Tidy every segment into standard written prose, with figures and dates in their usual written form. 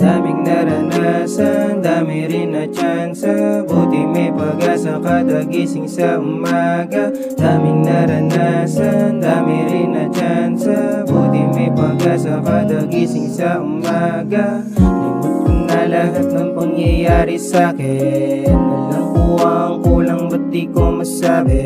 Daming naranasan, dami rin na tsansa, buti may pag-asa kada gising sa umaga. Daming naranasan, dami rin na tsansa, buti may pag-asa kada gising sa umaga. Limot ko na lahat ng pangyayari sa'kin, alam ko ang kulang ba't di ko masabi.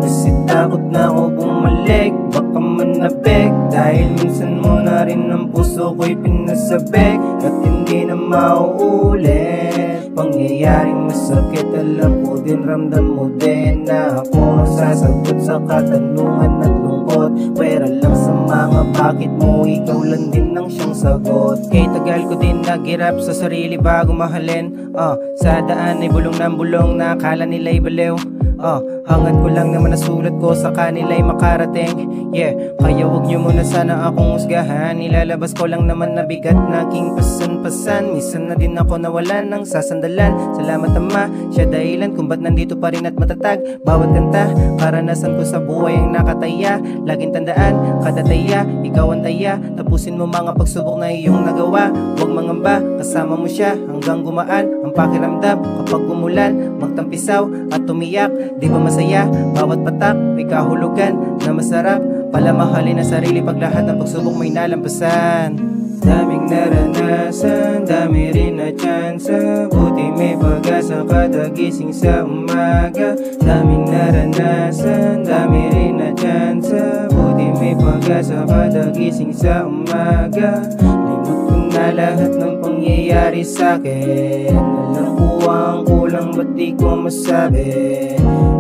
Kasi takot na ako bumalik, baka manabik, dahil minsan mo na rin ang puso ko'y pinasabik at hindi na mauulit. Pangyayaring masakit, alam ko din, ramdam mo din na ako ang sasagot sa katanungan at lungkot. Pwera lang sa mga bakit mo, ikaw lang din ang siyang sagot. Kay tagal ko din naghirap sa sarili bago mahalin, sa daan ay bulong ng bulong na akala nila'y baliw. Hangat ko lang naman nasulat ko sa kanila'y makarating. Kaya wag nyo muna sana akong husgahan, ilalabas ko lang naman na bigat na aking pasan-pasan. Minsan na din ako nawalan ng sasandalan. Salamat Ama, siya dahilan kung ba't nandito pa rin at matatag. Bawat kanta, karanasan ko sa buhay ang nakataya. Laging tandaan, kada taya, ikaw ang taya. Tapusin mo mga pagsubok na iyong nagawa. Huwag mangamba, kasama mo siya hanggang gumaan ang pakiramdam kapag umulan. Magtampisaw at tumiyak, di ba masaya? Bawat patak may kahulugan na masarap. Palamahalin ang sarili pag lahat ng pagsubok may nalampasan. Daming naranasan, dami rin na tsansa, buti may pag-asa kada gising sa umaga. Daming naranasan, dami rin na tsansa, buti may pag-asa kada gising sa umaga. Limot ko na lahat ng pangyayari sa'kin, alam ko ang kulang ba't di ko masabi.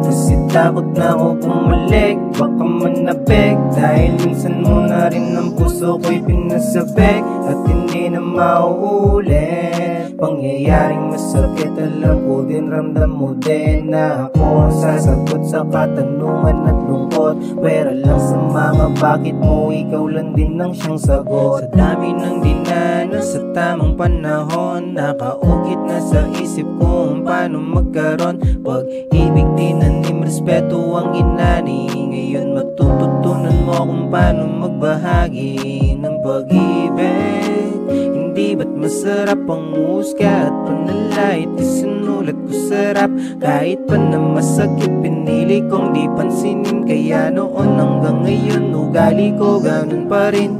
Kasi takot na ako bumalik, baka manabik, dahil minsan mo na rin ang puso ko'y pinasabik at hindi na mauulit. Pangyayaring masakit, alam ko din, ramdam mo din na ako ang sasagot sa katanungan at lungkot. Pwera lang sa mga bakit mo, ikaw lang din ang siyang sagot. Sa dami ng dinanas sa tamang panahon, nakaukit na sa isip ko kung paano magkaroon. Pag-ibig, tinanim, respeto ang inani. Ngayon matututunan mo kung paano magbahagi ng pag-ibig. Hindi ba't masarap ang husga at panalait, isinulat ko sarap. Kahit pa na masakit, pinili kong di pansinin. Kaya noon hanggang ngayon, ugali ko ganun pa rin.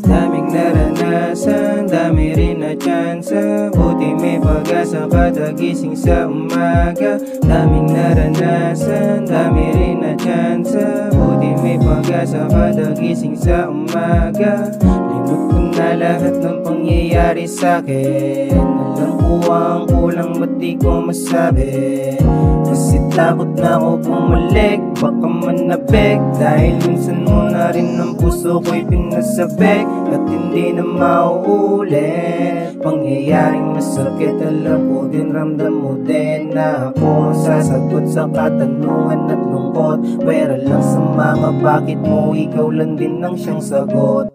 Daming naranasan, dami rin na tsansa, buti may pag-asa kada gising sa umaga. Daming naranasan, dami rin na tsansa, buti may pag-asa kada gising sa umaga. Limot ko na lahat ng pangyayari sa'kin, alam ko ang kulang ba't di ko masabi. Kasi takot na ako bumalik, baka manabik, dahil minsan mo na rin ang puso ko'y pinasabik at hindi na mauulit. Pangyayaring masakit, alam ko din, ramdam mo din na ako ang sasagot sa katanungan at lungkot. Pwera lang sa mga bakit mo, ikaw lang din ang siyang sagot.